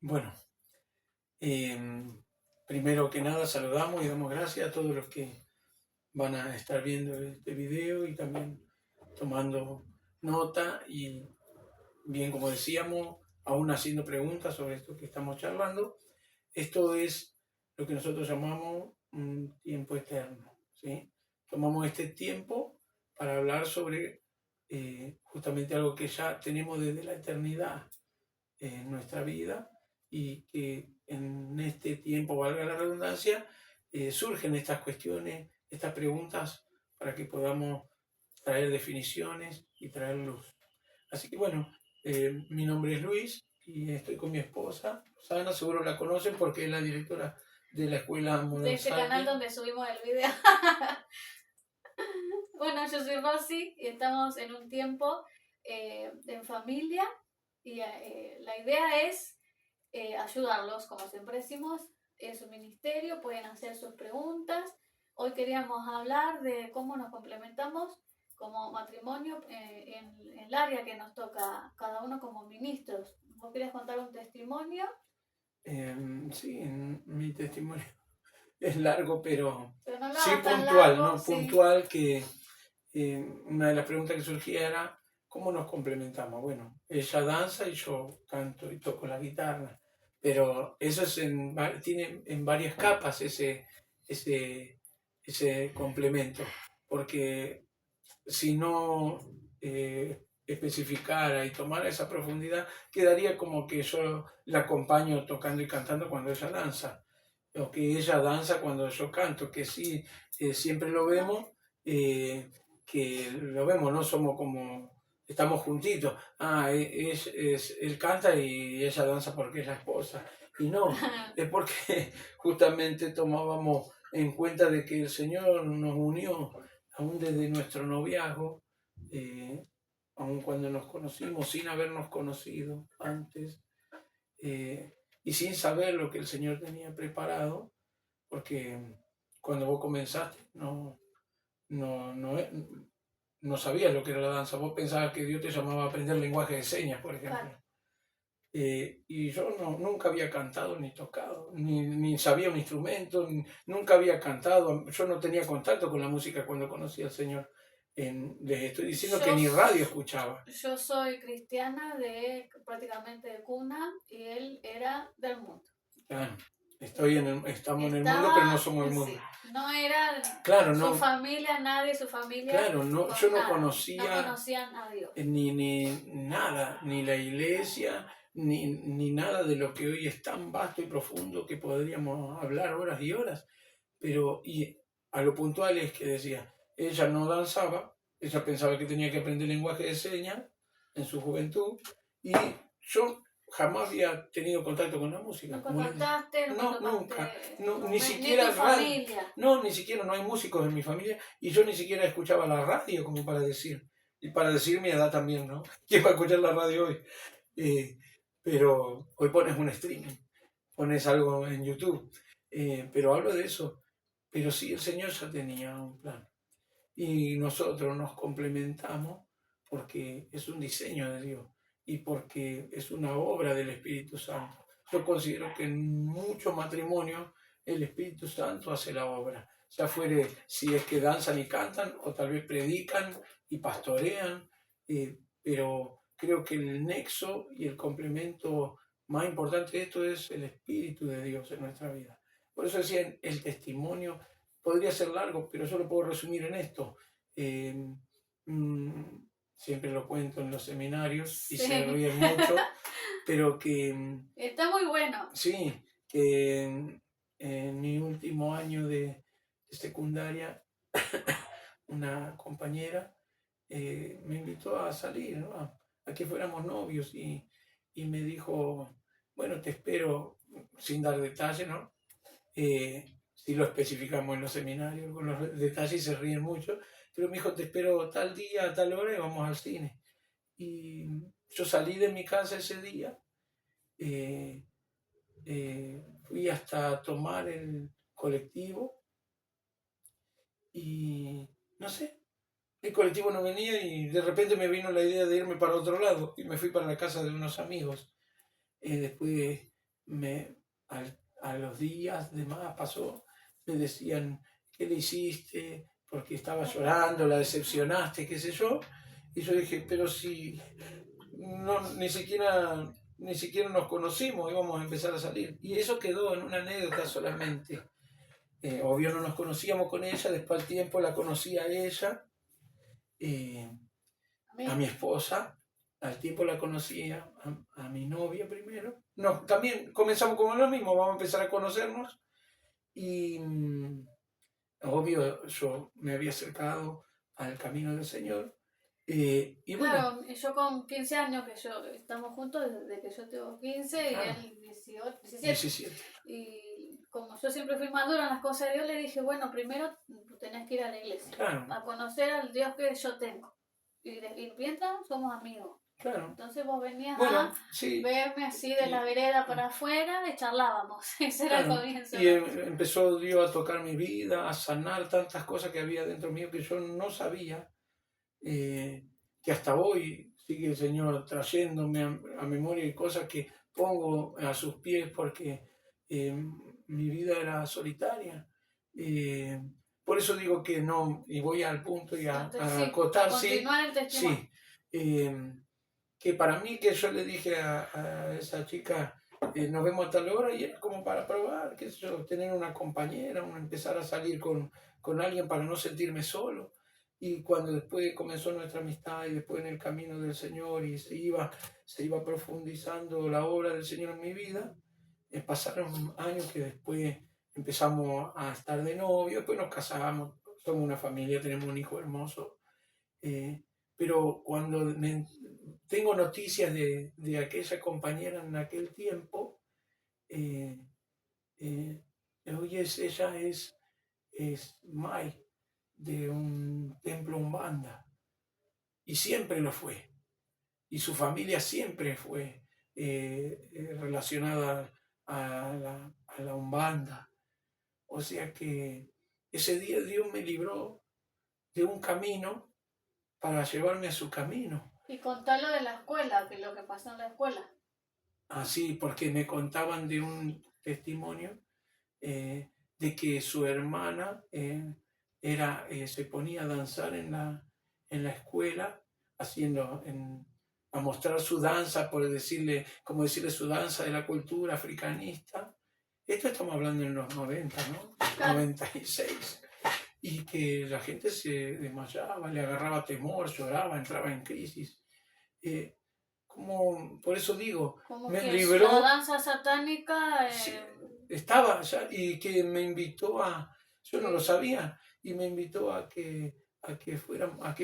Bueno, primero que nada saludamos y damos gracias a todos los que van a estar viendo este video y también tomando nota y bien, como decíamos, aún haciendo preguntas sobre esto que estamos charlando. Esto es lo que nosotros llamamos un tiempo eterno, ¿sí? Tomamos este tiempo para hablar sobre justamente algo que ya tenemos desde la eternidad en nuestra vida y que en este tiempo, valga la redundancia, surgen estas cuestiones, estas preguntas para que podamos traer definiciones y traer luz. Así que bueno, mi nombre es Luis y estoy con mi esposa, Rosana, seguro la conocen porque es la directora de la escuela de Modern este Sapien. canal donde subimos el video. Bueno, yo soy Rosy y estamos en un tiempo en familia y la idea es ayudarlos, como siempre decimos, es un ministerio, pueden hacer sus preguntas. Hoy queríamos hablar de cómo nos complementamos como matrimonio en el área que nos toca cada uno como ministros. ¿Vos querías contar un testimonio? Sí, mi testimonio es largo, pero Pero no lo sí hagas tan puntual, largo, ¿no? sí. Puntual que una de las preguntas que surgía era ¿cómo nos complementamos? Bueno, ella danza y yo canto y toco la guitarra, pero eso es tiene en varias capas ese, ese complemento, porque si no especificara y tomara esa profundidad, quedaría como que yo la acompaño tocando y cantando cuando ella danza, o que ella danza cuando yo canto, que sí, siempre lo vemos, que lo vemos, no somos como, estamos juntitos, él canta y ella danza porque es la esposa, y no, es porque justamente tomábamos en cuenta de que el Señor nos unió aún desde nuestro noviazgo, aun cuando nos conocimos sin habernos conocido antes, y sin saber lo que el Señor tenía preparado, porque cuando vos comenzaste no sabías lo que era la danza, vos pensabas que Dios te llamaba a aprender lenguaje de señas, por ejemplo. Claro. Y yo nunca había cantado ni tocado, ni sabía un instrumento, nunca había cantado, yo no tenía contacto con la música cuando conocí al Señor. Les estoy diciendo que ni radio escuchaba. Yo soy cristiana de prácticamente de cuna y él era del mundo. Claro, estamos en el mundo, pero no somos el mundo. Sí, no era Claro, su no, familia, nadie de su familia. claro, no, yo no conocía no conocían a Dios. ni nada, ni la iglesia, ni nada de lo que hoy es tan vasto y profundo que podríamos hablar horas y horas. Pero y a lo puntual es que decía, ella no danzaba, ella pensaba que tenía que aprender lenguaje de señas en su juventud, y yo jamás había tenido contacto con la música. ¿Nunca cantaste? No, nunca. No, Ni siquiera tu familia. No, ni siquiera, no hay músicos en mi familia, y yo ni siquiera escuchaba la radio como para decir, y para decir mi edad también, ¿no? ¿Quién va a escuchar la radio hoy? Pero hoy pones un streaming, pones algo en YouTube, pero hablo de eso. Pero sí, el Señor ya tenía un plan. Y nosotros nos complementamos porque es un diseño de Dios y porque es una obra del Espíritu Santo. Yo considero que en muchos matrimonios el Espíritu Santo hace la obra. Ya fuere si es que danzan y cantan o tal vez predican y pastorean, pero creo que el nexo y el complemento más importante de esto es el Espíritu de Dios en nuestra vida. Por eso decía, el testimonio podría ser largo, pero yo lo puedo resumir en esto. Eh, Siempre lo cuento en los seminarios y se ríen mucho, pero que... Está muy bueno. Sí, que en mi último año de secundaria, una compañera me invitó a salir, ¿no? A que fuéramos novios y me dijo, bueno, te espero, sin dar detalles, ¿no? Si lo especificamos en los seminarios, con los detalles se ríen mucho, pero me dijo, te espero tal día, a tal hora y vamos al cine. Y yo salí de mi casa ese día, fui hasta tomar el colectivo y no sé, el colectivo no venía y de repente me vino la idea de irme para otro lado y me fui para la casa de unos amigos. Después a los días de más pasó, me decían, ¿qué le hiciste? Porque estaba llorando, la decepcionaste, qué sé yo. Y yo dije, pero si no, ni siquiera nos conocimos, íbamos a empezar a salir. Y eso quedó en una anécdota solamente. Obvio no nos conocíamos con ella, después al tiempo la conocí a ella, a mi esposa, al tiempo la conocí a mi novia primero. No, también comenzamos como lo mismo, vamos a empezar a conocernos y obvio yo me había acercado al camino del Señor. Y bueno, Claro, yo con 15 años, que yo estamos juntos desde que yo tengo 15 claro, y él 18, 17. 17. Y como yo siempre fui madura en las cosas de Dios, le dije, bueno, primero tenés que ir a la iglesia, Claro, a conocer al Dios que yo tengo. Y mientras somos amigos. claro. Entonces vos venías Bueno, a sí. verme así de la vereda para afuera y charlábamos. Ese era el Claro, comienzo. y empezó Dios a tocar mi vida, a sanar tantas cosas que había dentro mío que yo no sabía, que hasta hoy sigue el Señor trayéndome a memoria y cosas que pongo a sus pies porque mi vida era solitaria. Eh, por eso digo que no, y voy al punto y a Sí, acotar, a continuar el testimonio. sí, que para mí que yo le dije a esa chica, nos vemos a tal hora, y era como para probar, qué sé yo, tener una compañera, empezar a salir con alguien para no sentirme solo. Y cuando después comenzó nuestra amistad y después en el camino del Señor y se iba profundizando la obra del Señor en mi vida, pasaron años que después empezamos a estar de novio, después nos casamos, somos una familia, tenemos un hijo hermoso. Pero cuando tengo noticias de aquella compañera en aquel tiempo, eh, hoy ella es Mai de un templo Umbanda y siempre lo fue. Y su familia siempre fue relacionada a la Umbanda. O sea que ese día Dios me libró de un camino para llevarme a su camino. Y contar lo de la escuela, que lo que pasó en la escuela. Así, porque me contaban de un testimonio de que su hermana se ponía a danzar en la escuela, a mostrar su danza, como decirle su danza de la cultura africanista. Esto estamos hablando en los 90, ¿no? Claro. 96. Y que la gente se desmayaba, le agarraba temor, lloraba, entraba en crisis. Por eso digo, Como me que libró. la danza satánica. Sí, estaba ya, y que me invitó yo no lo sabía, y me invitó a que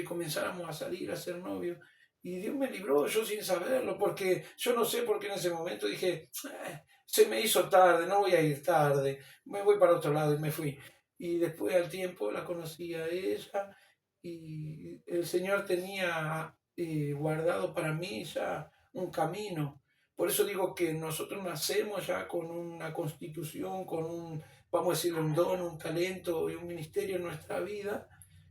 comenzáramos a salir, a ser novios. Y Dios me libró, yo sin saberlo, porque yo no sé por qué en ese momento dije, se me hizo tarde, no voy a ir tarde, me voy para otro lado y me fui. Y después al tiempo la conocí a ella y el Señor tenía guardado para mí ya un camino. Por eso digo que nosotros nacemos ya con una constitución, vamos a decirle, un don, un talento y un ministerio en nuestra vida,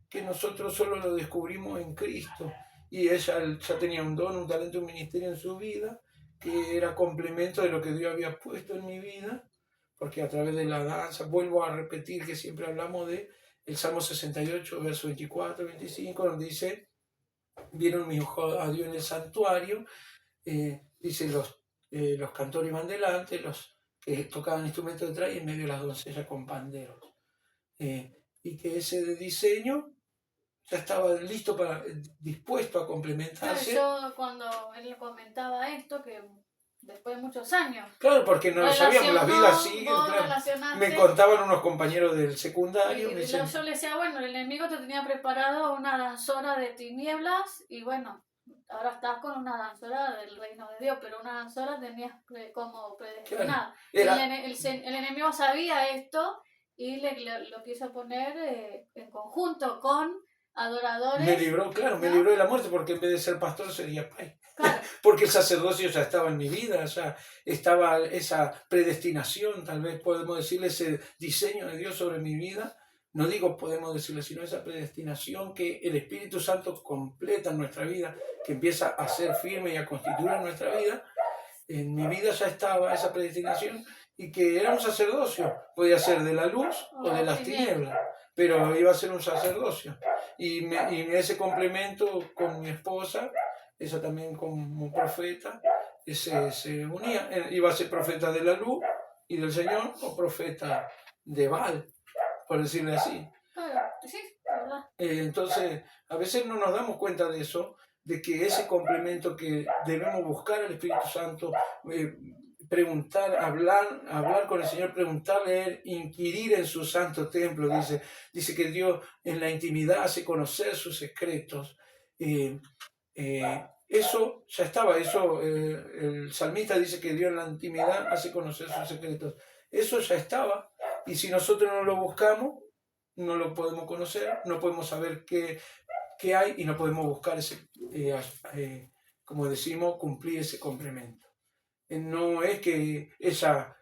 que nosotros solo lo descubrimos en Cristo. Y ella ya tenía un don, un talento, un ministerio en su vida, que era complemento de lo que Dios había puesto en mi vida, porque a través de la danza, vuelvo a repetir que siempre hablamos de el Salmo 68, verso 24, 25, donde dice, vieron mis ojos a Dios en el santuario, dice los cantores iban delante, los que tocaban instrumentos detrás y en medio las doncellas con panderos. Y que ese diseño ya estaba listo dispuesto a complementarse. Claro, yo cuando él comentaba esto, que después de muchos años. Claro, porque no lo sabíamos, las vidas siguen. Claro. Me contaban unos compañeros del secundario. Y yo le decía, bueno, el enemigo te tenía preparado una danzora de tinieblas y bueno, ahora estás con una danzora del reino de Dios, pero una danzora tenías como predestinada. Claro. El enemigo sabía esto y lo quiso poner en conjunto con adoradores. Me libró, claro, ¿no? Me libró de la muerte, porque en vez de ser pastor sería pai. Claro. Porque el sacerdocio ya estaba en mi vida, ya estaba esa predestinación, tal vez podemos decirle, ese diseño de Dios sobre mi vida. No digo podemos decirle, sino esa predestinación que el Espíritu Santo completa en nuestra vida, que empieza a ser firme y a constituir en nuestra vida. en mi vida ya estaba esa predestinación y que era un sacerdocio. Podía ser de la luz o de las tinieblas, pero iba a ser un sacerdocio. Y ese complemento con mi esposa, ella también como profeta, se unía. Iba a ser profeta de la luz y del Señor o profeta de Baal, por decirlo así. Claro, sí, verdad. Entonces, a veces no nos damos cuenta de eso, de que ese complemento que debemos buscar al Espíritu Santo, preguntar, hablar con el Señor, preguntarle a Él, inquirir en su santo templo, dice que Dios en la intimidad hace conocer sus secretos. Eso ya estaba, el salmista dice que Dios en la intimidad hace conocer sus secretos. Eso ya estaba, y si nosotros no lo buscamos, no lo podemos conocer, no podemos saber qué hay y no podemos buscar como decimos, cumplir ese complemento. No es que ella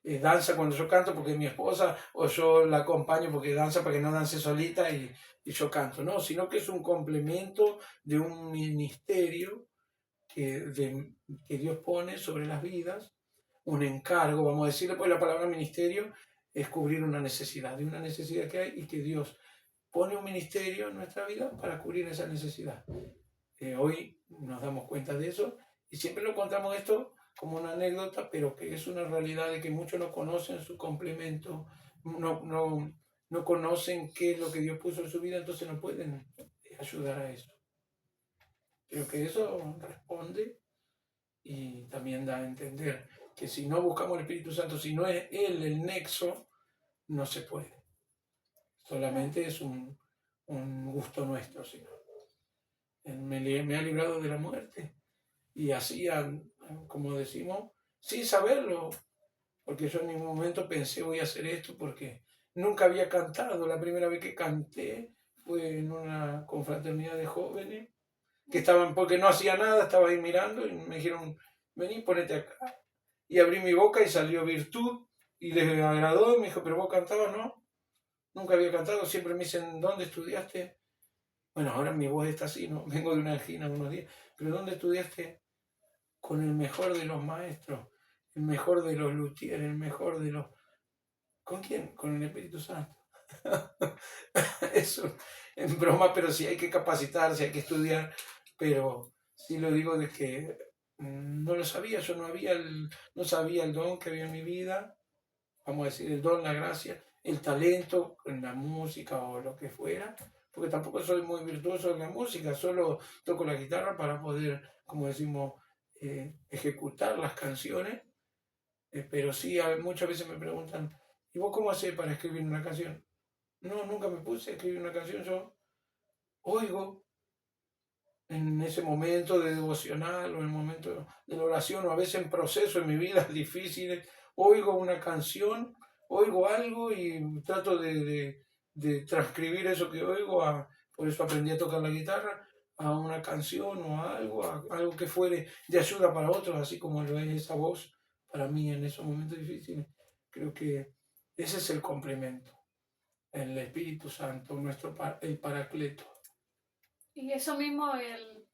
danza cuando yo canto porque es mi esposa, o yo la acompaño porque danza para que no dance solita y yo canto, no, sino que es un complemento de un ministerio que Dios pone sobre las vidas, un encargo, vamos a decirle, pues la palabra ministerio es cubrir una necesidad, de una necesidad que hay y que Dios pone un ministerio en nuestra vida para cubrir esa necesidad. Hoy nos damos cuenta de eso y siempre lo contamos esto como una anécdota, pero que es una realidad de que muchos no conocen su complemento, no conocen qué es lo que Dios puso en su vida, entonces no pueden ayudar a eso. Creo que eso responde y también da a entender que si no buscamos el Espíritu Santo, si no es Él el nexo, no se puede. Solamente es un gusto nuestro, Señor. Él me ha librado de la muerte. Y así, como decimos, sin saberlo, porque yo en ningún momento pensé voy a hacer esto porque nunca había cantado. La primera vez que canté fue en una confraternidad de jóvenes que estaban, porque no hacía nada, estaba ahí mirando y me dijeron, vení, ponete acá. Y abrí mi boca y salió virtud y les agradó y me dijo, pero vos cantabas, ¿no? Nunca había cantado, siempre me dicen, ¿dónde estudiaste? Bueno, ahora mi voz está así, ¿no? Vengo de una angina unos días, pero ¿dónde estudiaste? Con el mejor de los maestros, el mejor de los luthiers, el mejor de los... ¿Con quién? Con el Espíritu Santo. Eso es broma, pero sí hay que capacitarse, hay que estudiar, pero sí lo digo de que no lo sabía, yo no sabía el don que había en mi vida, vamos a decir, el don, la gracia, el talento en la música o lo que fuera, porque tampoco soy muy virtuoso en la música, solo toco la guitarra para poder, como decimos, ejecutar las canciones, pero sí, muchas veces me preguntan, ¿y vos cómo haces para escribir una canción? No, nunca me puse a escribir una canción, yo oigo en ese momento de devocional o en el momento de la oración o a veces en procesos en mi vida difíciles, oigo una canción, oigo algo y trato de transcribir eso que oigo, por eso aprendí a tocar la guitarra, a una canción o a algo que fuere de ayuda para otros, así como lo es esa voz para mí en esos momentos difíciles. Creo que ese es el complemento, el Espíritu Santo, el Paracleto. Y eso mismo el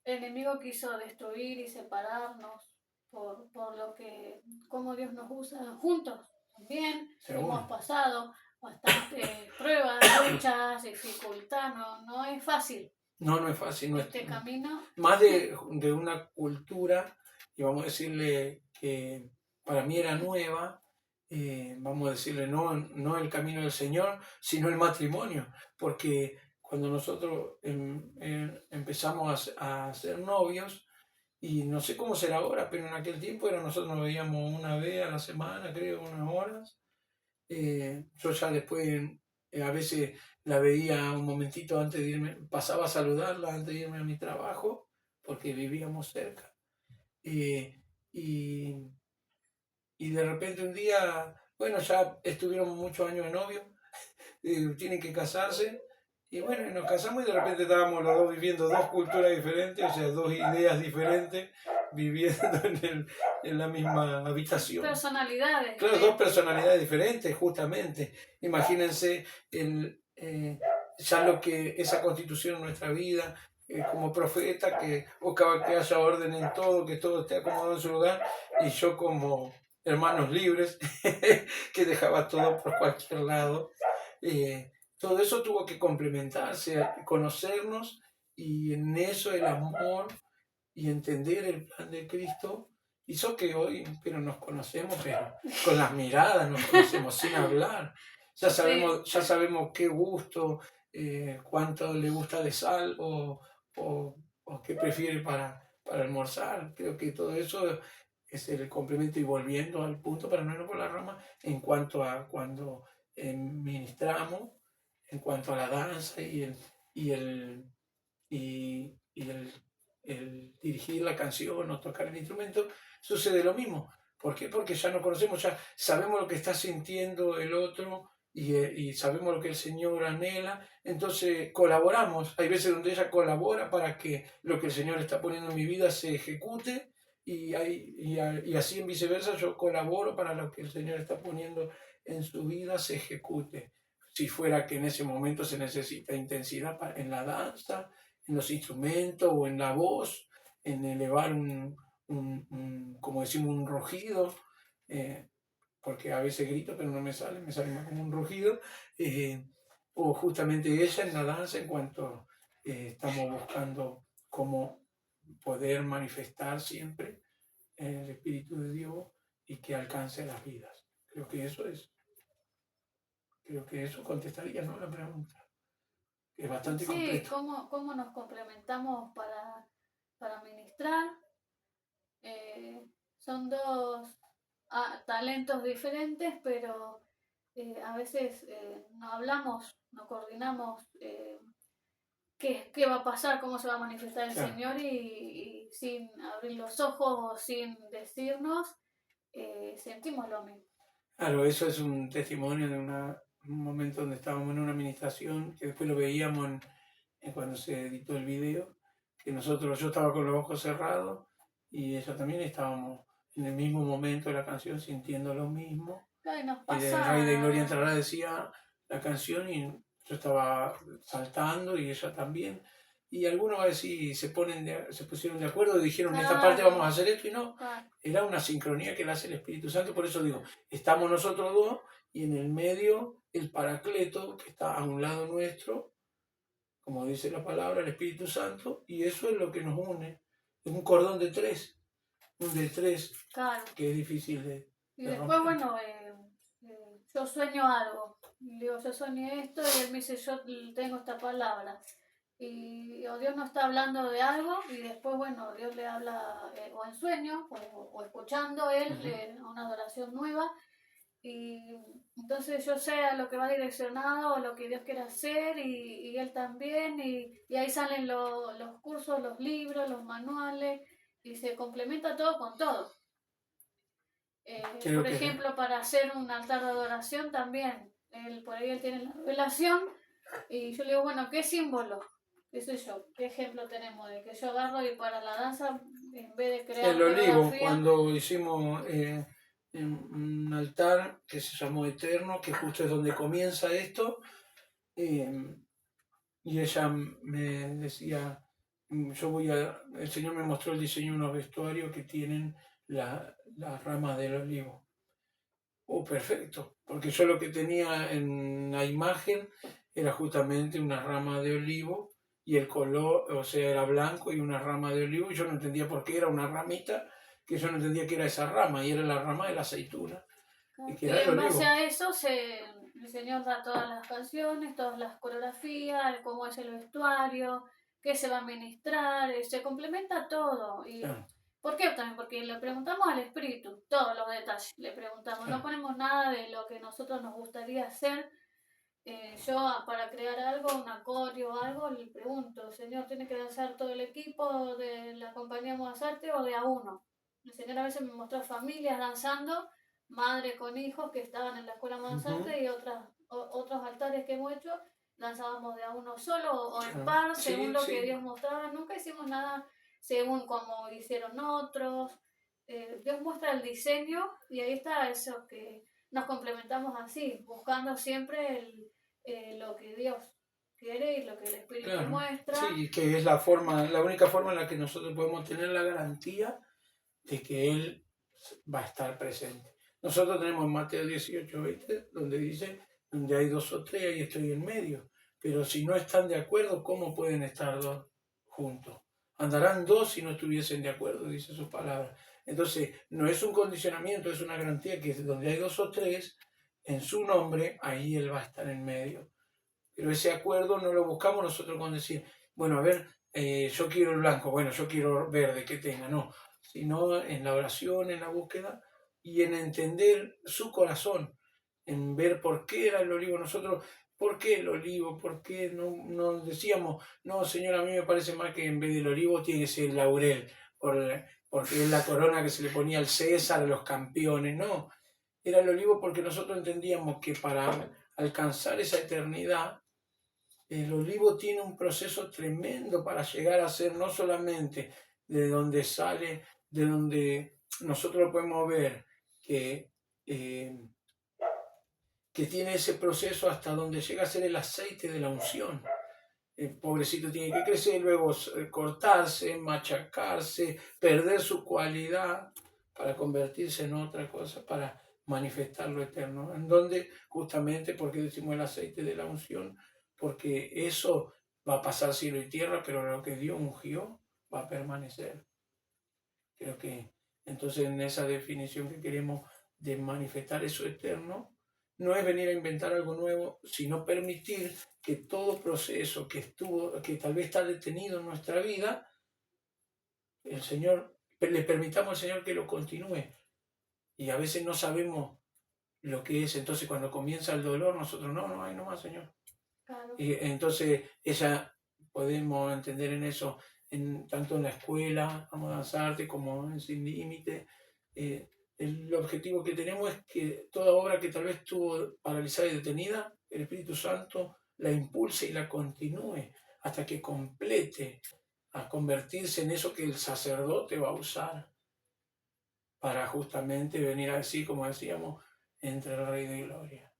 enemigo quiso destruir y separarnos por lo que, como Dios nos usa juntos. También hemos pasado bastantes pruebas, luchas, dificultades, no es fácil. No es fácil. Este camino. Más de una cultura, y vamos a decirle que para mí era nueva, vamos a decirle no el camino del Señor, sino el matrimonio, porque cuando nosotros empezamos a ser novios, y no sé cómo será ahora, pero en aquel tiempo nosotros nos veíamos una vez a la semana, creo, unas horas. Yo ya después a veces la veía un momentito antes de irme, pasaba a saludarla antes de irme a mi trabajo, porque vivíamos cerca. Y de repente un día, bueno, ya estuvieron muchos años de novio, tienen que casarse, y bueno, nos casamos y de repente estábamos los dos viviendo dos culturas diferentes, o sea, dos ideas diferentes, viviendo en la misma habitación. Personalidades. Claro, dos personalidades diferentes, justamente. Imagínense ya lo que esa constitución en nuestra vida, como profeta, que buscaba que haya orden en todo, que todo esté acomodado en su lugar, y yo como hermanos libres, que dejaba todo por cualquier lado. Todo eso tuvo que complementarse, conocernos, y en eso el amor y entender el plan de Cristo hizo que hoy, pero nos conocemos, pero con las miradas nos conocemos sin hablar. Sí, Ya sabemos qué gusto, cuánto le gusta de sal o qué prefiere para almorzar. Creo que todo eso es el complemento, y volviendo al punto para no irnos por la rama, en cuanto a cuando ministramos, en cuanto a la danza y el, y el dirigir la canción o tocar el instrumento, sucede lo mismo. ¿Por qué? Porque ya nos conocemos, ya sabemos lo que está sintiendo el otro, y sabemos lo que el Señor anhela, entonces colaboramos. Hay veces donde ella colabora para que lo que el Señor está poniendo en mi vida se ejecute, y así en viceversa yo colaboro para lo que el Señor está poniendo en su vida se ejecute. Si fuera que en ese momento se necesita intensidad en la danza, en los instrumentos o en la voz, en elevar como decimos, un rugido, eh, porque a veces grito pero no me sale más como un rugido, eh, o justamente ella en la danza, en cuanto estamos buscando cómo poder manifestar siempre el Espíritu de Dios y que alcance las vidas. Creo que eso contestaría, ¿no?, la pregunta, que es bastante sí, completo. cómo nos complementamos para ministrar. Son dos talentos diferentes, pero a veces no hablamos, no coordinamos qué va a pasar, cómo se va a manifestar el Claro. Señor, y sin abrir los ojos o sin decirnos, sentimos lo mismo. Claro, eso es un testimonio de un momento donde estábamos en una administración, que después lo veíamos cuando se editó el video, que yo estaba con los ojos cerrados y ella también, estábamos en el mismo momento de la canción sintiendo lo mismo. Ay, nos Y el Rey de Gloria pasa. entrará decía la canción, y yo estaba saltando y ella también. Y algunos a ver si se pusieron de acuerdo y dijeron, en esta parte vamos a Claro, hacer esto, y no. claro. Era una sincronía que la hace el Espíritu Santo. Por eso digo, estamos nosotros dos y en el medio el Paracleto, que está a un lado nuestro, como dice la palabra, el Espíritu Santo, y eso es lo que nos une. Es un cordón de tres, un de tres, Claro. que es difícil Y de después, romper. bueno, yo sueño algo. Y le digo, yo soñé esto, y él me dice, yo tengo esta palabra. Y o Dios nos está hablando de algo, y después, bueno, Dios le habla o en sueño o escuchando él una adoración nueva. Y entonces yo sé a lo que va direccionado, a lo que Dios quiere hacer, y él también. Y ahí salen los cursos, los libros, los manuales, y se complementa todo con todo. Creo Por que ejemplo, para hacer un altar de adoración también, por ahí él tiene la revelación, y yo le digo, bueno, ¿qué símbolo? ¿Qué sé yo? ¿Qué ejemplo tenemos de que yo agarro y para la danza, en vez de crear el olivo, coreografía? cuando hicimos un altar que se llamó Eterno, que justo es donde comienza esto, eh, y ella me decía, el Señor me mostró el diseño de unos vestuarios que tienen las ramas del olivo. Oh, perfecto, porque yo lo que tenía en la imagen era justamente una rama de olivo, y el color, o sea, era blanco y una rama de olivo, y yo no entendía por qué era una ramita, que yo no entendía que era esa rama, y era la rama de la aceituna, y que Y era el en base olivo. a eso el Señor da todas las canciones, todas las coreografías, cómo es el vestuario, qué se va a ministrar, se complementa todo. ¿Y Claro, por qué también? Porque le preguntamos al Espíritu todos los detalles, le preguntamos, no claro. ponemos nada de lo que nosotros nos gustaría hacer. Yo para crear algo, un acorio o algo, le pregunto, Señor, ¿tiene que danzar todo el equipo de la compañía Mozarte o de a uno? El Señor a veces me mostró familias danzando, madre con hijos que estaban en la escuela Ujú. Mozarte, y otros altares que hemos hecho, danzábamos de a uno solo o en Claro. par, según Sí, lo que sí. Dios mostraba. Nunca hicimos nada según como hicieron otros. Dios muestra el diseño, y ahí está eso que nos complementamos así, buscando siempre lo que Dios. quiere y lo que el Espíritu Claro, muestra. sí, que es la única forma en la que nosotros podemos tener la garantía de que Él va a estar presente. Nosotros tenemos Mateo 18:20, donde dice, donde hay dos o tres, ahí estoy en medio. Pero si no están de acuerdo, ¿cómo pueden estar dos juntos? Andarán dos si no estuviesen de acuerdo, dice su palabra. Entonces, no es un condicionamiento, es una garantía que donde hay dos o tres, en su nombre, ahí Él va a estar en medio. Pero ese acuerdo no lo buscamos nosotros con decir, bueno, a ver, yo quiero el blanco, bueno, yo quiero verde, que tenga, no, sino en la oración, en la búsqueda y en entender su corazón, en ver por qué era el olivo. Nosotros, ¿por qué el olivo? ¿Por qué no decíamos, no, Señor, a mí me parece más que en vez del olivo tiene que ser el laurel, porque es la corona que se le ponía al César, a los campeones? No, era el olivo porque nosotros entendíamos que para alcanzar esa eternidad, el olivo tiene un proceso tremendo para llegar a ser no solamente de donde sale, de donde nosotros lo podemos ver, eh, que tiene ese proceso hasta donde llega a ser el aceite de la unción. El pobrecito tiene que crecer, luego cortarse, machacarse, perder su cualidad para convertirse en otra cosa, para manifestar lo eterno. En donde, justamente, porque decimos el aceite de la unción, porque eso va a pasar cielo y tierra, pero lo que Dios ungió va a permanecer. Creo que entonces en esa definición que queremos de manifestar eso eterno, no es venir a inventar algo nuevo, sino permitir que todo proceso que tal vez está detenido en nuestra vida, el Señor, le permitamos al Señor que lo continúe. Y a veces no sabemos lo que es, entonces cuando comienza el dolor, nosotros no hay nomás, Señor. Claro. Y entonces podemos entender en eso, tanto en la escuela, vamos a danzarte, como en Sin Límite. El objetivo que tenemos es que toda obra que tal vez estuvo paralizada y detenida, el Espíritu Santo la impulse y la continúe hasta que complete a convertirse en eso que el sacerdote va a usar para justamente venir a decir, como decíamos, entre el Rey de Gloria.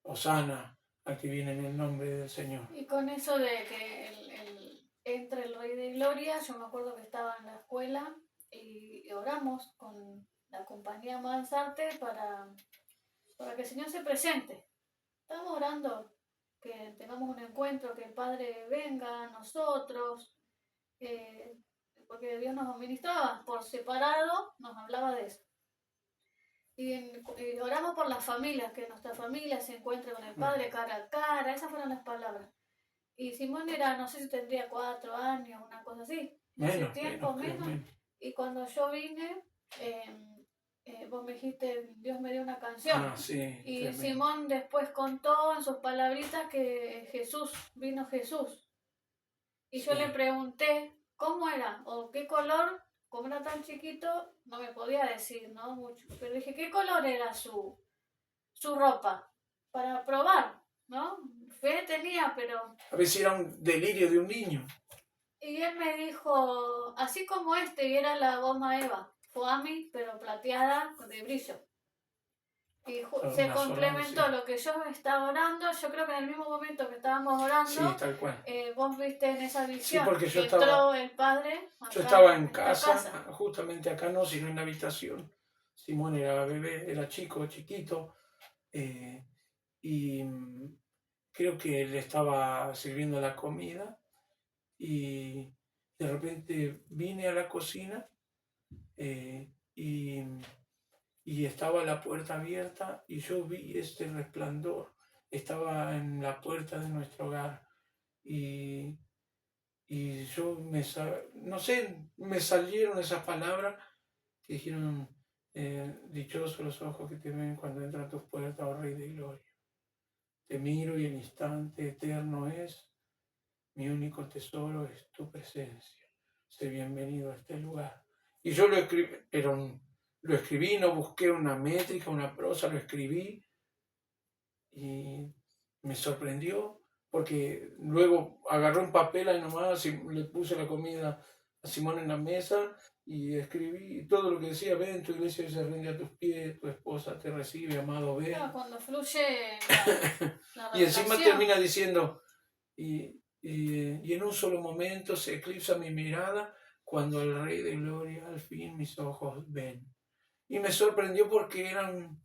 Hosana al que viene en el nombre del Señor. Y con eso de que entre el Rey de Gloria, yo me acuerdo que estaba en la escuela y oramos con la compañía Mansarte para que el Señor se presente. Estamos orando que tengamos un encuentro, que el Padre venga a nosotros, porque Dios nos administraba por separado, nos hablaba de eso. Y oramos por las familias, que nuestra familia se encuentre con el Padre cara a cara, esas fueron las palabras. Y Simón era, no sé si tendría 4 años, una cosa así. Menos. Y cuando yo vine, vos me dijiste, Dios me dio una canción. Sí, y tremendo. Simón después contó en sus palabritas que vino Jesús. Y yo le pregunté cómo era o qué color. Como era tan chiquito, no me podía decir, ¿no? Mucho. Pero dije, ¿qué color era su ropa? Para probar, ¿no? Fe tenía, pero... A ver si era un delirio de un niño. Y él me dijo, así como y era la goma Eva, foamy, pero plateada de brillo. Y se complementó lo que yo estaba orando. Yo creo que en el mismo momento que estábamos orando, sí, tal cual. Vos viste en esa visión, sí, porque yo entró el Padre. Yo estaba en casa, justamente acá no, sino en la habitación. Simón era bebé, era chiquito, y creo que le estaba sirviendo la comida y de repente vine a la cocina y estaba la puerta abierta y yo vi este resplandor. Estaba en la puerta de nuestro hogar y yo no sé, me salieron esas palabras que dijeron, dichosos los ojos que te ven cuando entran a tus puertas, oh Rey de Gloria. Te miro y el instante eterno es, mi único tesoro es tu presencia. Sé bienvenido a este lugar. Y yo lo escribí, no busqué una métrica, una prosa, lo escribí y me sorprendió porque luego agarré un papel ahí nomás y le puse la comida a Simón en la mesa y escribí todo lo que decía: ven, tu iglesia se rinde a tus pies, tu esposa te recibe, amado, ven. Claro, cuando fluye y encima termina diciendo, y en un solo momento se eclipsa mi mirada cuando el Rey de Gloria al fin mis ojos ven. Y me sorprendió porque eran,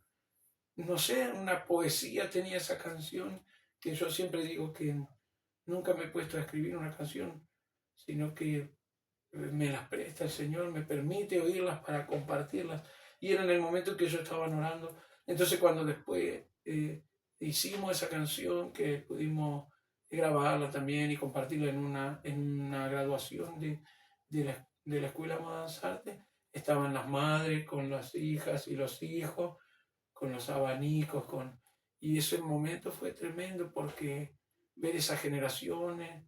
no sé, una poesía tenía esa canción, que yo siempre digo que nunca me he puesto a escribir una canción, sino que me las presta el Señor, me permite oírlas para compartirlas. Y era en el momento que yo estaba orando. Entonces cuando después hicimos esa canción, que pudimos grabarla también y compartirla en una graduación de la Escuela Más Artes, estaban las madres con las hijas y los hijos, con los abanicos, y ese momento fue tremendo porque ver esas generaciones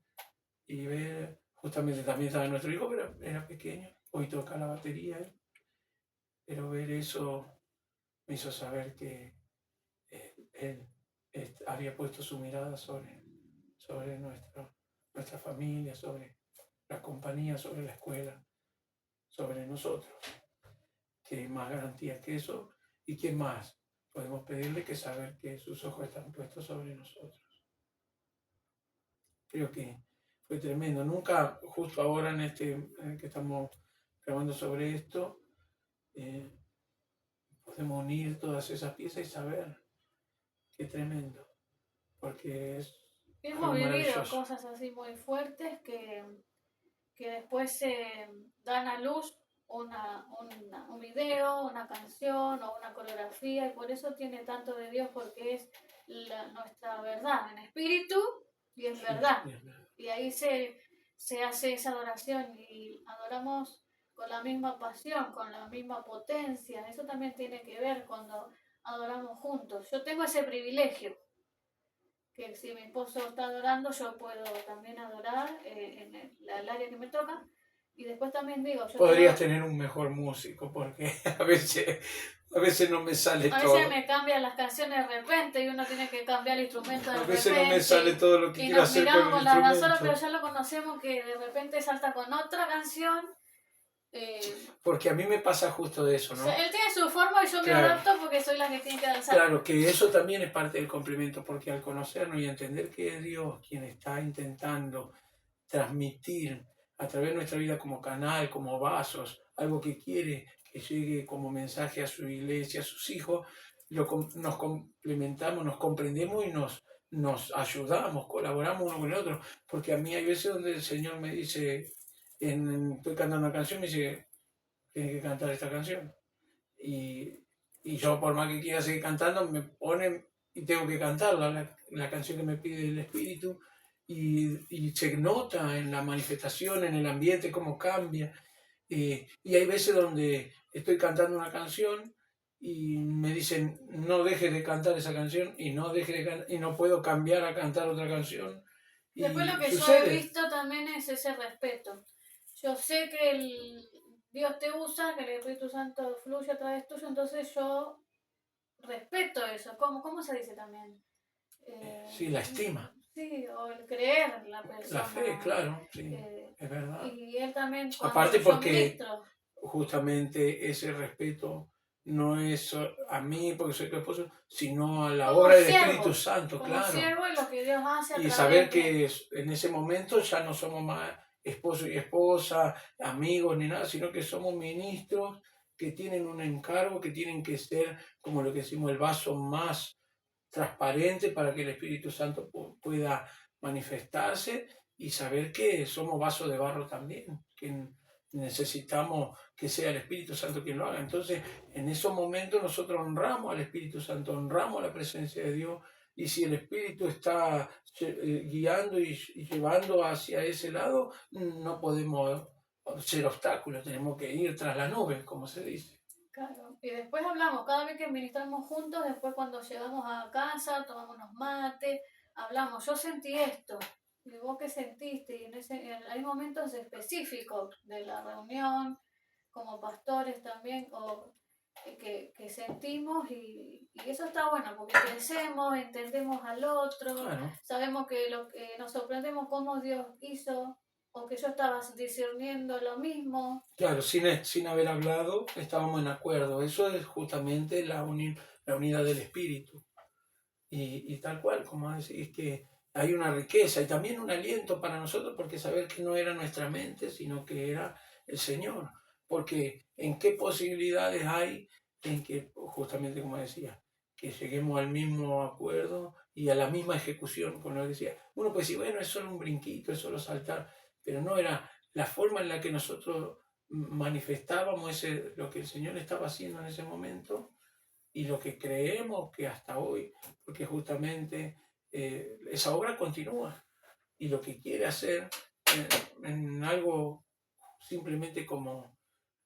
y ver, justamente también estaba nuestro hijo, pero era pequeño, hoy toca la batería, pero ver eso me hizo saber que él había puesto su mirada sobre nuestra familia, sobre la compañía, sobre la escuela, sobre nosotros. ¿Qué más garantía que eso? ¿Y qué más podemos pedirle que saber que sus ojos están puestos sobre nosotros? Creo que fue tremendo. Nunca, justo ahora en que estamos grabando sobre esto, podemos unir todas esas piezas y saber qué tremendo, porque es Hemos algo vivido maravilloso. cosas así muy fuertes que después se dan a luz un video, una canción o una coreografía, y por eso tiene tanto de Dios, porque es nuestra verdad en espíritu y en Sí, verdad. es verdad. Y ahí se hace esa adoración y adoramos con la misma pasión, con la misma potencia. Eso también tiene que ver cuando adoramos juntos. Yo tengo ese privilegio que si mi esposo está adorando, yo puedo también adorar en el área que me toca. Y después también digo, yo Podrías tengo, tener un mejor músico, porque a veces no me sale a veces todo. me cambian las canciones de repente y uno tiene que cambiar el instrumento A de veces no me sale repente todo lo que y quiero nos hacer con miramos el con la consola, pero instrumento. ya lo conocemos que de repente salta con otra canción. eh, Porque a mí me pasa justo eso, o sea, ¿no? él tiene su forma y yo me Claro, adapto porque soy la que tiene que danzar. claro, que eso también es parte del complemento, porque al conocernos y entender que es Dios quien está intentando transmitir a través de nuestra vida como canal, como vasos, algo que quiere que llegue como mensaje a su iglesia, a sus hijos, nos complementamos, nos comprendemos y nos ayudamos, colaboramos uno con el otro, porque a mí hay veces donde el Señor me dice, estoy cantando una canción, me dice, tienes que cantar esta canción. Y, y yo por más que quiera seguir cantando, me ponen y tengo que cantarla, la canción que me pide el Espíritu, y se nota en la manifestación, en el ambiente, cómo cambia. Y hay veces donde estoy cantando una canción y me dicen, no dejes de cantar esa canción, y y no puedo cambiar a cantar otra canción. Después lo Y que yo he sucede. visto también es ese respeto. Yo sé que Dios te usa, que el Espíritu Santo fluye a través tuyo, entonces yo respeto eso. ¿Cómo se dice también? Sí, la estima, Sí, o el creer en la la fe, persona. claro, sí, eh, es verdad. y él también, cuando Aparte yo porque ministro, justamente ese respeto no es a mí porque soy tu esposo, sino a la obra del Espíritu Santo, como claro. siervo y lo que Dios hace a Y saber través de... que en ese momento ya no somos más esposo y esposa, amigos ni nada, sino que somos ministros que tienen un encargo, que tienen que ser, como lo que decimos, el vaso más transparente para que el Espíritu Santo pueda manifestarse, y saber que somos vasos de barro también, que necesitamos que sea el Espíritu Santo quien lo haga. Entonces, en esos momentos nosotros honramos al Espíritu Santo, honramos la presencia de Dios, y si el Espíritu está guiando y llevando hacia ese lado, no podemos ser obstáculos, tenemos que ir tras la nube, como se dice. Claro. Y después hablamos, cada vez que ministramos juntos, después cuando llegamos a casa, tomamos unos mates, hablamos, yo sentí esto, y vos qué sentiste, y hay momentos específicos de la reunión, como pastores también, o que sentimos, y eso está bueno, porque crecemos, entendemos al otro, Claro. sabemos que lo que nos sorprendemos cómo Dios hizo, o que yo estaba discerniendo lo mismo. Claro, sin haber hablado, estábamos en acuerdo. Eso es justamente la unidad del espíritu. Y tal cual, como decís, que hay una riqueza y también un aliento para nosotros, porque saber que no era nuestra mente, sino que era el Señor. Porque en qué posibilidades hay en que, justamente como decía, que lleguemos al mismo acuerdo y a la misma ejecución, con lo que decía. Uno puede decir, bueno, es solo un brinquito, es solo saltar, pero no era la forma en la que nosotros manifestábamos lo que el Señor estaba haciendo en ese momento y lo que creemos que hasta hoy, porque justamente esa obra continúa y lo que quiere hacer en algo simplemente como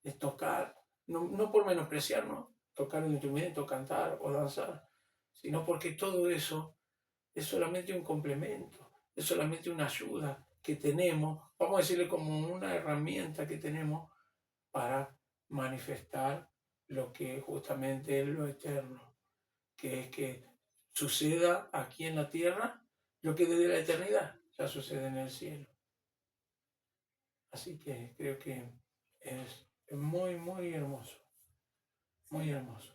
es tocar, no por menospreciar, ¿no? Tocar un instrumento, cantar o danzar, sino porque todo eso es solamente un complemento, es solamente una ayuda que tenemos, vamos a decirle como una herramienta que tenemos para manifestar lo que justamente es lo eterno, que es que suceda aquí en la tierra lo que desde la eternidad ya sucede en el cielo. Así que creo que es muy, muy hermoso, muy hermoso.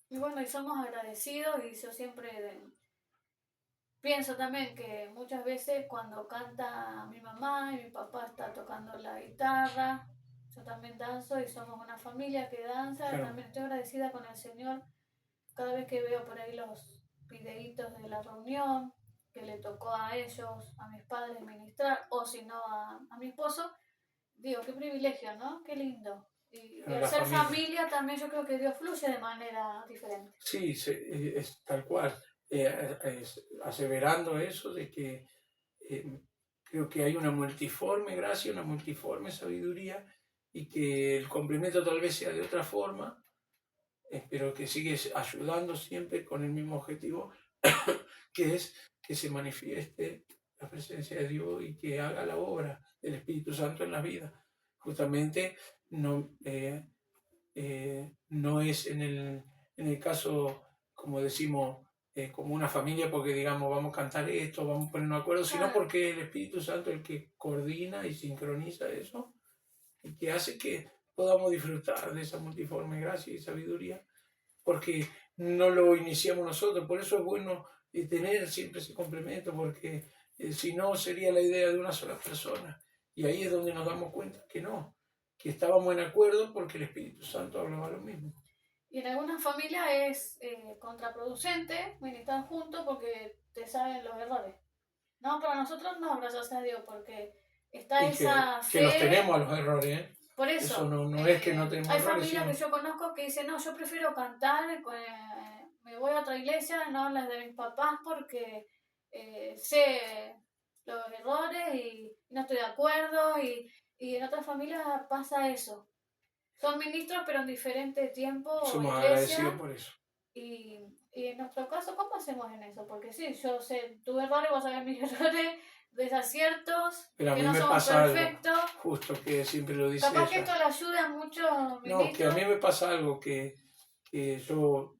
Y bueno, y somos agradecidos y yo siempre pienso también que muchas veces cuando canta mi mamá y mi papá está tocando la guitarra, yo también danzo y somos una familia que danza, Claro. también estoy agradecida con el Señor cada vez que veo por ahí los videitos de la reunión que le tocó a ellos, a mis padres ministrar, o si no a mi esposo, digo, qué privilegio, ¿no? Qué lindo. Y al ser familia también yo creo que Dios fluye de manera diferente. Sí, es tal cual. Aseverando eso de que creo que hay una multiforme gracia, una multiforme sabiduría y que el complemento tal vez sea de otra forma, pero que sigue ayudando siempre con el mismo objetivo, que es que se manifieste la presencia de Dios y que haga la obra del Espíritu Santo en la vida. Justamente no es en el caso, como decimos, como una familia porque digamos vamos a cantar esto, vamos a ponernos de acuerdo, sino porque el Espíritu Santo es el que coordina y sincroniza eso y que hace que podamos disfrutar de esa multiforme gracia y sabiduría, porque no lo iniciamos nosotros. Por eso es bueno tener siempre ese complemento, porque si no sería la idea de una sola persona. Y ahí es donde nos damos cuenta que no, que estábamos en acuerdo porque el Espíritu Santo hablaba lo mismo. Y en algunas familias es contraproducente ministrar juntos porque te saben los errores. No, para nosotros no, gracias a Dios, porque está Y esa que fe. los tenemos a los errores, ¿eh? Por eso no es que no tenemos hay errores, familias sino... que yo conozco que dicen, no, yo prefiero cantar, me voy a otra iglesia, no las de mis papás porque sé los errores y no estoy de acuerdo y en otras familias pasa eso. Son ministros pero en diferente tiempo o Somos iglesia. agradecidos por eso. Y en nuestro caso, ¿cómo hacemos en eso? Porque sí, yo sé tus errores, vos sabés mis errores, desaciertos, pero a que mí no me somos pasa perfectos. algo, justo que siempre lo dice Capaz que ella. esto le ayude a muchos ministros. No, que a mí me pasa algo que yo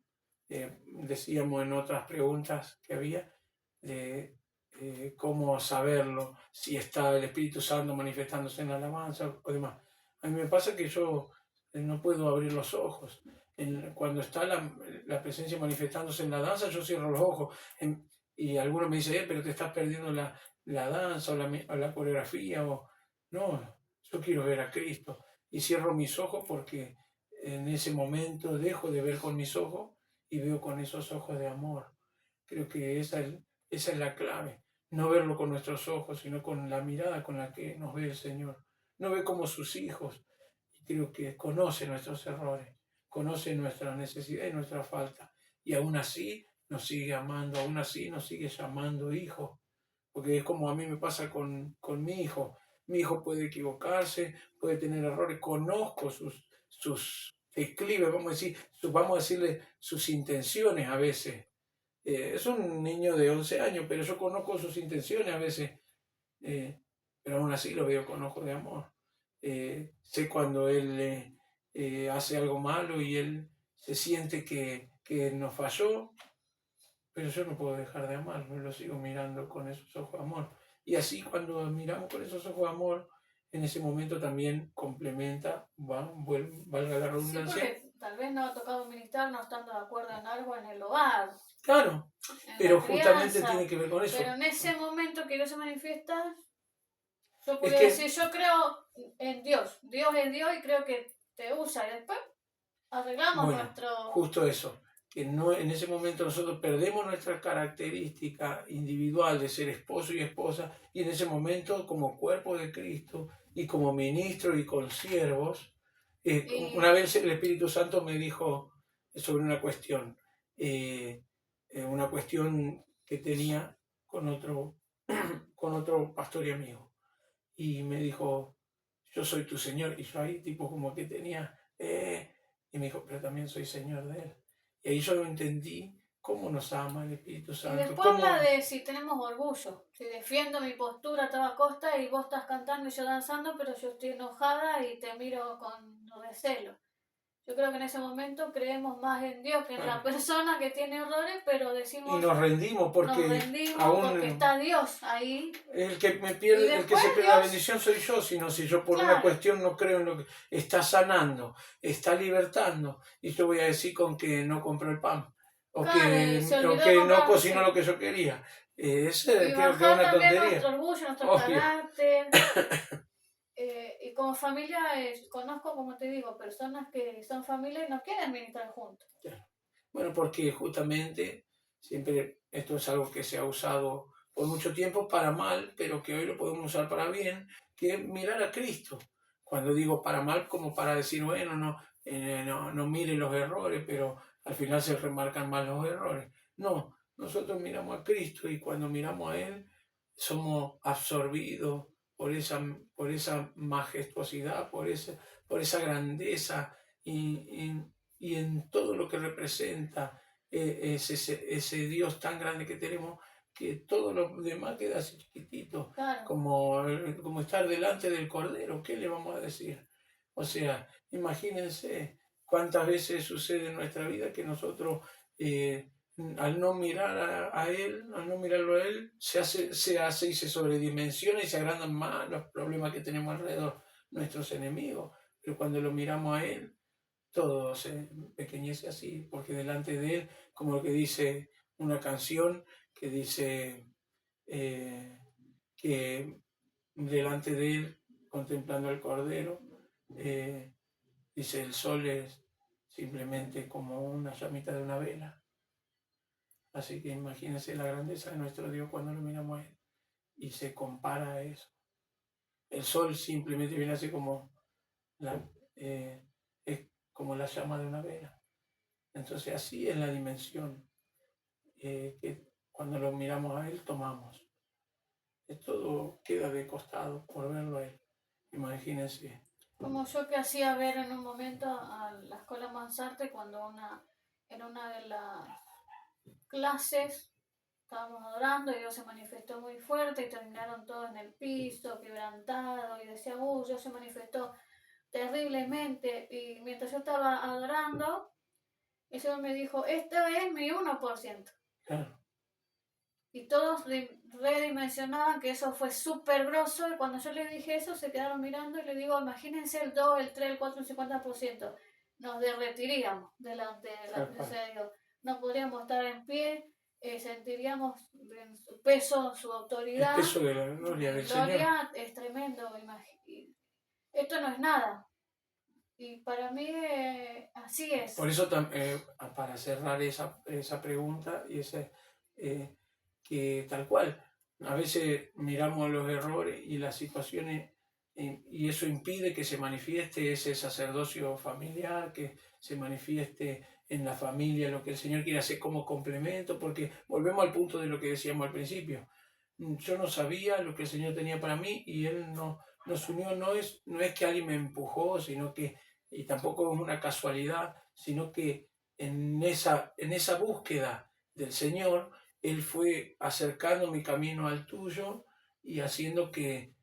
decíamos en otras preguntas que había, de cómo saberlo, si está el Espíritu Santo manifestándose en la alabanza o demás. A mí me pasa que yo no puedo abrir los ojos. Cuando está la presencia manifestándose en la danza, yo cierro los ojos. Y algunos me dicen, pero te estás perdiendo la danza o la coreografía. No, yo quiero ver a Cristo. Y cierro mis ojos porque en ese momento dejo de ver con mis ojos y veo con esos ojos de amor. Creo que esa es la clave. No verlo con nuestros ojos, sino con la mirada con la que nos ve el Señor. No ve como sus hijos. Y creo que conoce nuestros errores, conoce nuestra necesidad y nuestra falta. Y aún así nos sigue amando, aún así nos sigue llamando hijo. Porque es como a mí me pasa con mi hijo. Mi hijo puede equivocarse, puede tener errores, conozco sus declives, vamos a decirle sus intenciones a veces. Es un niño de 11 años, pero yo conozco sus intenciones a veces, pero aún así lo veo con ojos de amor. Sé cuando él hace algo malo y él se siente que nos falló, pero yo no puedo dejar de amarlo, lo sigo mirando con esos ojos de amor. Y así cuando miramos con esos ojos de amor, en ese momento también complementa, valga la redundancia. Sí, porque tal vez no ha tocado ministrar no estando de acuerdo en algo en el hogar. Claro, Pero la justamente crianza. tiene que ver con eso. Pero en ese momento que Dios se manifiesta, yo Es puedo que, decir, yo creo en Dios. Dios es Dios y creo que te usa. Y después arreglamos bueno, nuestro... justo eso, que no, en ese momento nosotros perdemos nuestra característica individual de ser esposo y esposa, y en ese momento como cuerpo de Cristo y como ministro y consiervos, una Y, vez el Espíritu Santo me dijo sobre una cuestión que tenía con otro, con otro pastor y amigo, y me dijo, yo soy tu Señor, y yo ahí tipo como que tenía, y me dijo, pero también soy Señor de Él. Y ahí yo lo entendí, cómo nos ama el Espíritu y Santo, después habla cómo, de si tenemos orgullo. Si defiendo mi postura a toda costa y vos estás cantando y yo danzando, pero yo estoy enojada y te miro con recelo. Yo creo que en ese momento creemos más en Dios que en la bueno, persona que tiene errores, pero y decimos, nos rendimos nos porque rendimos porque aún está Dios ahí. Y el que después se pierde la Dios, bendición soy yo, sino si yo por una claro, cuestión no creo en lo que está sanando, está libertando, y yo voy a decir con que no compró el pan, claro, y se o olvidó de que no comprar, cocinó lo sí. que yo quería. Y Ese creo que es bajar una también nuestro tontería, orgullo, nuestro obvio. carácter. Y como familia, conozco, como te digo, personas que son familia y no quieren ministrar juntos. Claro. Bueno, porque justamente siempre esto es algo que se ha usado por mucho tiempo para mal, pero que hoy lo podemos usar para bien, que es mirar a Cristo. Cuando digo para mal, como para decir, bueno, no mire los errores, pero al final se remarcan más los errores. No, nosotros miramos a Cristo y cuando miramos a Él somos absorbidos por esa majestuosidad, por esa grandeza y, y en todo lo que representa ese Dios tan grande que tenemos, que todo lo demás queda así chiquitito, Claro, como estar delante del Cordero, ¿qué le vamos a decir? O sea, imagínense cuántas veces sucede en nuestra vida que nosotros, al no mirar a Él, al no mirarlo a Él, se hace y se sobredimensiona y se agrandan más los problemas que tenemos alrededor, nuestros enemigos. Pero cuando lo miramos a Él, todo se pequeñece así, porque delante de Él, como lo que dice una canción que dice que delante de Él, contemplando al Cordero, eh, dice el sol es simplemente como una llamita de una vela. Así que imagínense la grandeza de nuestro Dios cuando lo miramos a Él y se compara a eso. El sol simplemente viene así como eh, es como la llama de una vela. Entonces así es la dimensión que cuando lo miramos a Él tomamos. Todo queda de costado por verlo a Él. Imagínense. como yo que hacía ver en un momento a la escuela Mansarte cuando en una de las clases estábamos adorando y Dios se manifestó muy fuerte y terminaron todos en el piso, quebrantados y decía, Dios se manifestó terriblemente. Y mientras yo estaba adorando, el Señor me dijo, este es mi 1%. Claro. Y todos redimensionaban que eso fue súper grosso y cuando yo les dije eso se quedaron mirando y le digo, imagínense el 2, el 3, el 4, el 50%. Nos derretiríamos delante de la presencia de Dios. No podríamos estar en pie, sentiríamos su peso, su El autoridad. peso de la gloria del Señor. Gloria es tremendo. Esto no es nada. Y para mí así es. Por eso, para cerrar esa pregunta, y que tal cual, a veces miramos los errores y las situaciones y eso impide que se manifieste ese sacerdocio familiar, que se manifieste en la familia lo que el Señor quiere hacer como complemento, porque volvemos al punto de lo que decíamos al principio. Yo no sabía lo que el Señor tenía para mí y Él nos unió, no es que alguien me empujó, sino que, y tampoco es una casualidad, sino que en esa búsqueda del Señor, Él fue acercando mi camino al tuyo y haciendo que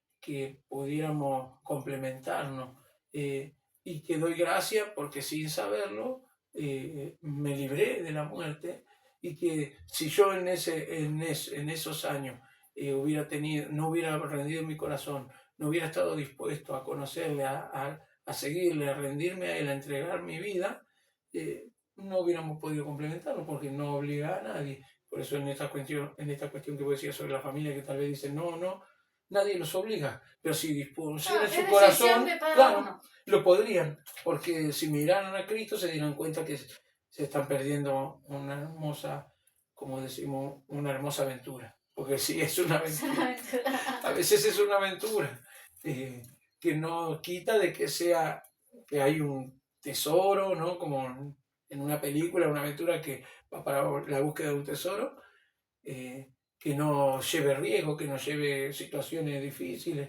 pudiéramos complementarnos. Y que doy gracias porque sin saberlo me libré de la muerte y que si yo en esos años no hubiera rendido mi corazón, no hubiera estado dispuesto a conocerle, a seguirle, a rendirme a él, a entregar mi vida, no hubiéramos podido complementarlo porque no obliga a nadie. Por eso en esta cuestión que vos decías sobre la familia, que tal vez dicen, no, nadie los obliga, pero si dispusieran No, su es corazón, decisión de cada claro, uno. lo podrían, porque si miraran a Cristo se dieran cuenta que se están perdiendo una hermosa, como decimos, una hermosa aventura. Porque sí, es una aventura. A veces es una aventura que no quita de que sea, que hay un tesoro, ¿no? Como en una película, una aventura que va para la búsqueda de un tesoro, que no lleve riesgo, que no lleve situaciones difíciles,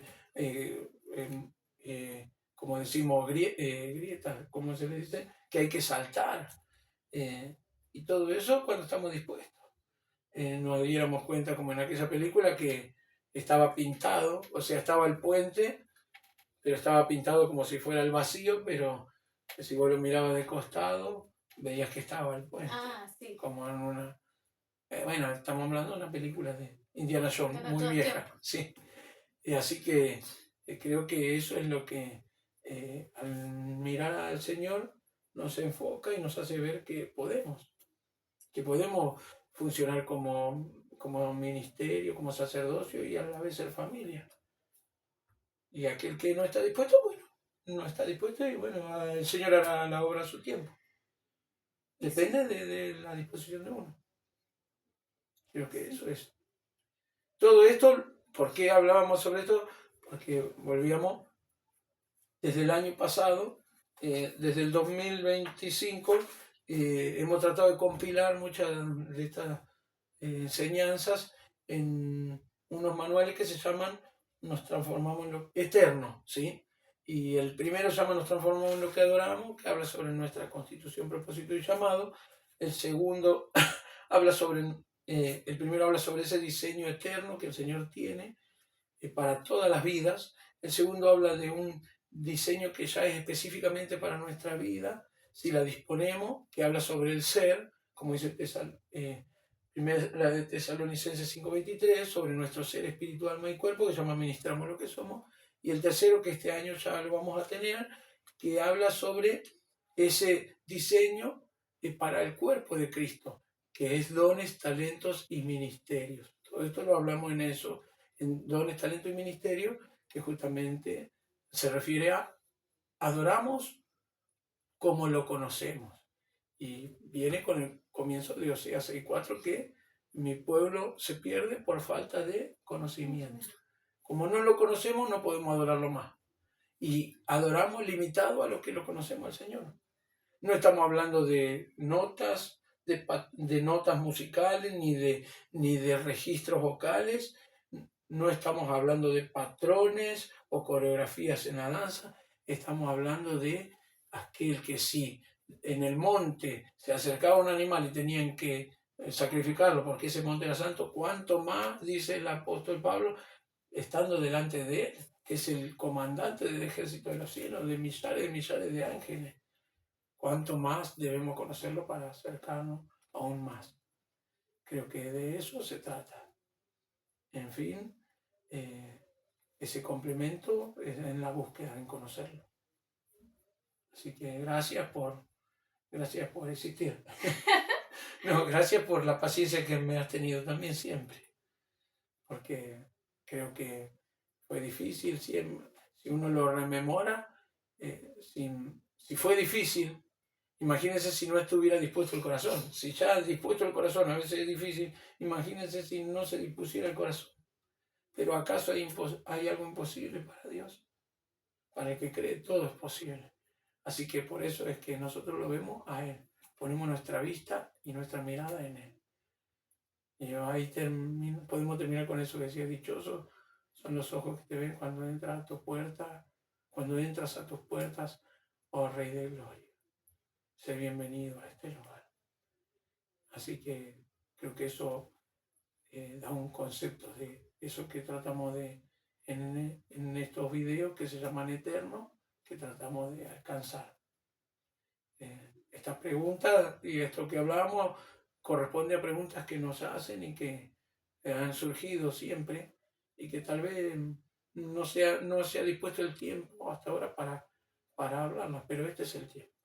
como decimos, grietas, como se le dice, que hay que saltar. Y todo eso cuando estamos dispuestos. Nos diéramos cuenta, como en aquella película, que estaba pintado, o sea, estaba el puente, pero estaba pintado como si fuera el vacío, pero que si vos lo mirabas de costado, veías que estaba el puente. Ah, sí. Como en una... bueno, estamos hablando de una película de Indiana Jones, De muy nuestros vieja, tiempos. sí. Así que creo que eso es lo que al mirar al Señor nos enfoca y nos hace ver que podemos funcionar como ministerio, como sacerdocio y a la vez ser familia. Y aquel que no está dispuesto, bueno, no está dispuesto y bueno, el Señor hará la obra a su tiempo. Depende de la disposición de uno. Creo que eso es. Todo esto, ¿por qué hablábamos sobre esto? Porque volvíamos desde el año pasado, desde el 2025, hemos tratado de compilar muchas de estas enseñanzas en unos manuales que se llaman Nos transformamos en lo eterno, ¿sí? Y el primero se llama Nos transformamos en lo que adoramos, que habla sobre nuestra constitución, propósito y llamado. El segundo habla sobre, el primero habla sobre ese diseño eterno que el Señor tiene para todas las vidas. El segundo habla de un diseño que ya es específicamente para nuestra vida, si la disponemos, que habla sobre el ser, como dice la de Tesalonicenses 5:23, sobre nuestro ser espiritual, alma y cuerpo, que se llama Ministramos lo que somos. Y el tercero, que este año ya lo vamos a tener, que habla sobre ese diseño para el cuerpo de Cristo, que es dones, talentos y ministerios. Todo esto lo hablamos en eso, en dones, talento y ministerio, que justamente se refiere a adoramos como lo conocemos. Y viene con el comienzo de Oseas 6:4, que mi pueblo se pierde por falta de conocimiento. Como no lo conocemos, no podemos adorarlo más. Y adoramos limitado a los que lo conocemos al Señor. No estamos hablando de notas, de notas musicales, ni de registros vocales. No estamos hablando de patrones o coreografías en la danza. Estamos hablando de aquel que sí, en el monte se acercaba un animal y tenían que sacrificarlo porque ese monte era santo, cuánto más, dice el apóstol Pablo, estando delante de él, que es el comandante del ejército de los cielos, de millares de ángeles. Cuánto más debemos conocerlo para acercarnos aún más. Creo que de eso se trata. En fin, ese complemento es en la búsqueda, en conocerlo. Así que gracias por existir. No, gracias por la paciencia que me has tenido también siempre. Porque creo que fue difícil, si uno lo rememora, si fue difícil, imagínense si no estuviera dispuesto el corazón. Si ya dispuesto el corazón a veces es difícil, imagínense si no se dispusiera el corazón. Pero ¿acaso hay algo imposible para Dios? Para el que cree todo es posible. Así que por eso es que nosotros lo vemos a Él. Ponemos nuestra vista y nuestra mirada en Él. Y ahí podemos terminar con eso que decía: dichosos son los ojos que te ven cuando entras a tu puerta, cuando entras a tus puertas, oh Rey de Gloria. Sé bienvenido a este lugar. Así que creo que eso da un concepto de eso que tratamos de en estos videos que se llaman eternos, que tratamos de alcanzar. Estas preguntas y esto que hablábamos corresponde a preguntas que nos hacen y que han surgido siempre y que tal vez no se ha dispuesto el tiempo hasta ahora para hablarlas, pero este es el tiempo.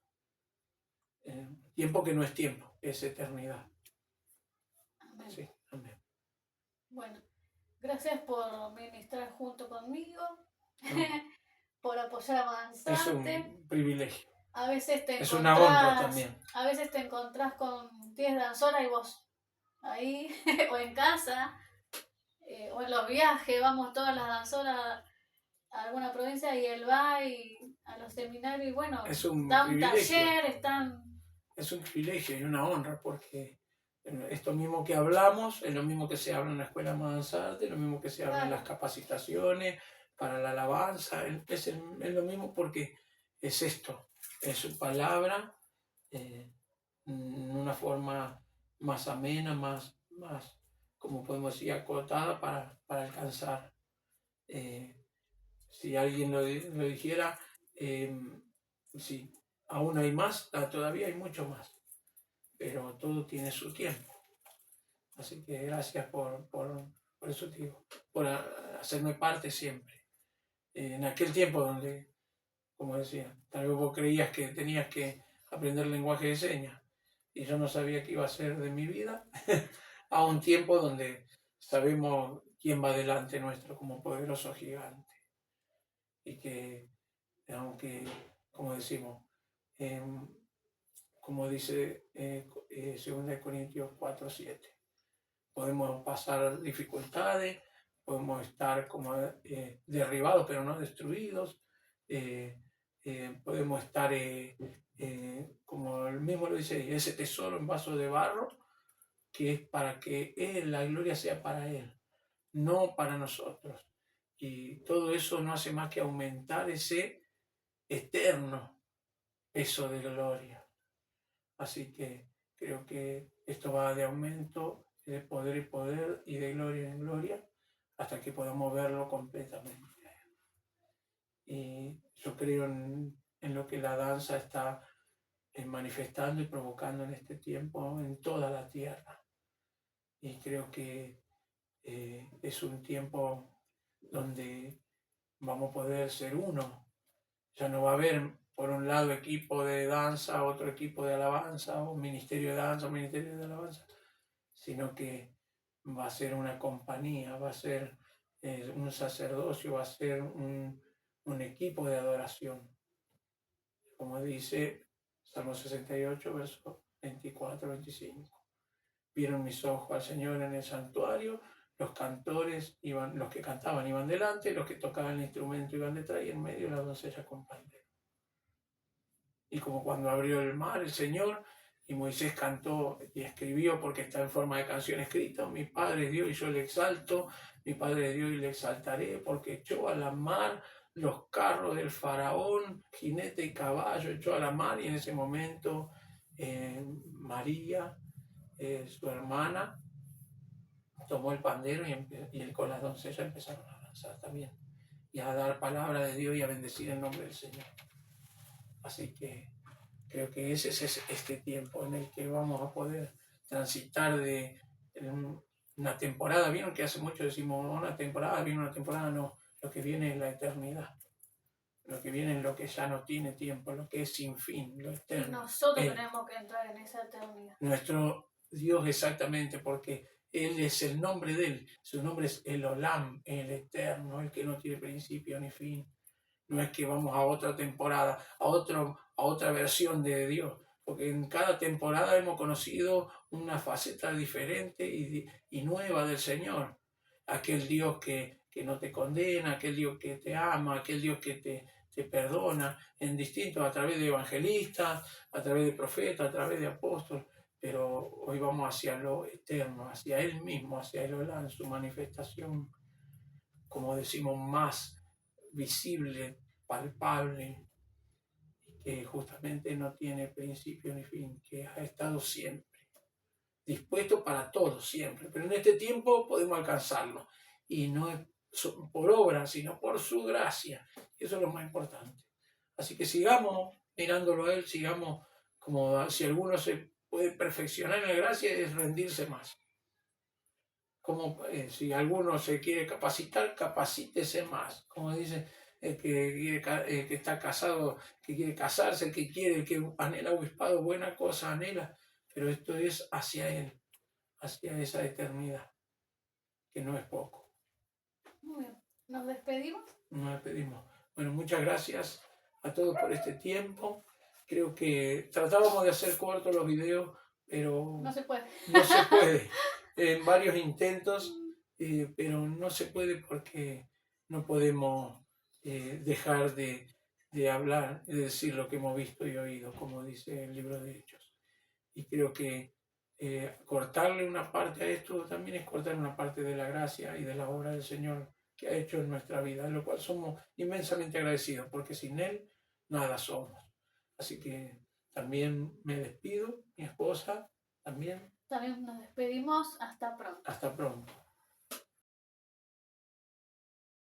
Tiempo que no es tiempo, es eternidad. Amén. Sí, amén. Bueno, gracias por ministrar junto conmigo, No, por apoyar a es Avanzarte. un privilegio, A veces te es una honra encontrás, también. a veces te encontrás con 10 danzoras y vos ahí, o en casa, o en los viajes, vamos todas las danzoras a alguna provincia y él va y a los seminarios y bueno, Es un da un privilegio, taller, están... es un privilegio y una honra porque esto mismo que hablamos es lo mismo que se habla en la escuela Mansarte, es lo mismo que se habla en las Claro, capacitaciones para la alabanza, es lo mismo porque es esto, es su palabra, una forma más amena, más como podemos decir, acotada para alcanzar. Eh, si alguien lo dijera, sí, aún hay más, todavía hay mucho más, pero todo tiene su tiempo. Así que gracias por eso te digo, por hacerme parte siempre. En aquel tiempo donde, como decía, tal vez vos creías que tenías que aprender lenguaje de señas y yo no sabía qué iba a ser de mi vida, a un tiempo donde sabemos quién va delante nuestro como poderoso gigante y que aunque, como decimos, em, como dice 2 Corintios 4:7, podemos pasar dificultades, podemos estar como derribados pero no destruidos, eh, podemos estar, como el mismo lo dice, ese tesoro en vaso de barro, que es para que la gloria sea para Él, no para nosotros. Y todo eso no hace más que aumentar ese eterno peso de gloria. Así que creo que esto va de aumento, de poder en poder y de gloria en gloria, hasta que podamos verlo completamente. Y yo creo en lo que la danza está manifestando y provocando en este tiempo en toda la tierra. Y creo que es un tiempo donde vamos a poder ser uno. Ya no va a haber, por un lado, equipo de danza, otro equipo de alabanza, o ministerio de danza, o ministerio de alabanza, sino que va a ser una compañía, va a ser un sacerdocio, va a ser un equipo de adoración. Como dice Salmo 68, versos 24-25. Vieron mis ojos al Señor en el santuario, los cantores iban, los que cantaban iban delante, los que tocaban el instrumento iban detrás y en medio la doncella con pandero. Y como cuando abrió el mar el Señor y Moisés cantó y escribió porque está en forma de canción escrita, mi Padre es Dios y yo le exalto, mi Padre es Dios y le exaltaré porque echó a la mar los carros del faraón, jinete y caballo, echó a la mar y en ese momento María, su hermana, tomó el pandero y él con las doncellas empezaron a danzar también y a dar palabra de Dios y a bendecir el nombre del Señor. Así que creo que ese es este tiempo en el que vamos a poder transitar de una temporada. Vieron que hace mucho decimos una temporada, viene una temporada, no. Lo que viene es la eternidad. Lo que viene es lo que ya no tiene tiempo, lo que es sin fin, lo Y eterno. nosotros tenemos que entrar en esa eternidad. Nuestro Dios exactamente, porque Él es el nombre de Él. Su nombre es el Olam, el eterno, el que no tiene principio ni fin. No es que vamos a otra temporada, a otra versión de Dios, porque en cada temporada hemos conocido una faceta diferente y nueva del Señor. Aquel Dios que no te condena, aquel Dios que te ama, aquel Dios que te perdona, en distintos, a través de evangelistas, a través de profetas, a través de apóstoles. Pero hoy vamos hacia lo eterno, hacia Él mismo, hacia el Olán, su manifestación, como decimos, más visible, palpable, que justamente no tiene principio ni fin, que ha estado siempre, dispuesto para todos siempre, pero en este tiempo podemos alcanzarlo, y no es por obra, sino por su gracia, eso es lo más importante. Así que sigamos mirándolo a Él, sigamos, como si alguno se puede perfeccionar en la gracia, es rendirse más. Como si alguno se quiere capacitar, capacítese más. Como dice el que, que está casado, que quiere casarse, el que anhela obispado, buena cosa anhela, pero esto es hacia Él. hacia esa eternidad, que no es poco. Muy bien. ¿Nos despedimos? Nos despedimos. Bueno, muchas gracias a todos por este tiempo. Creo que tratábamos de hacer cortos los videos, pero No se puede. no se puede. En varios intentos, pero no se puede porque no podemos dejar de hablar, de decir lo que hemos visto y oído, como dice el libro de Hechos. Y creo que cortarle una parte a esto también es cortar una parte de la gracia y de la obra del Señor que ha hecho en nuestra vida, en lo cual somos inmensamente agradecidos, porque sin Él nada somos. Así que también me despido, mi esposa también. También nos despedimos. Hasta pronto. Hasta pronto.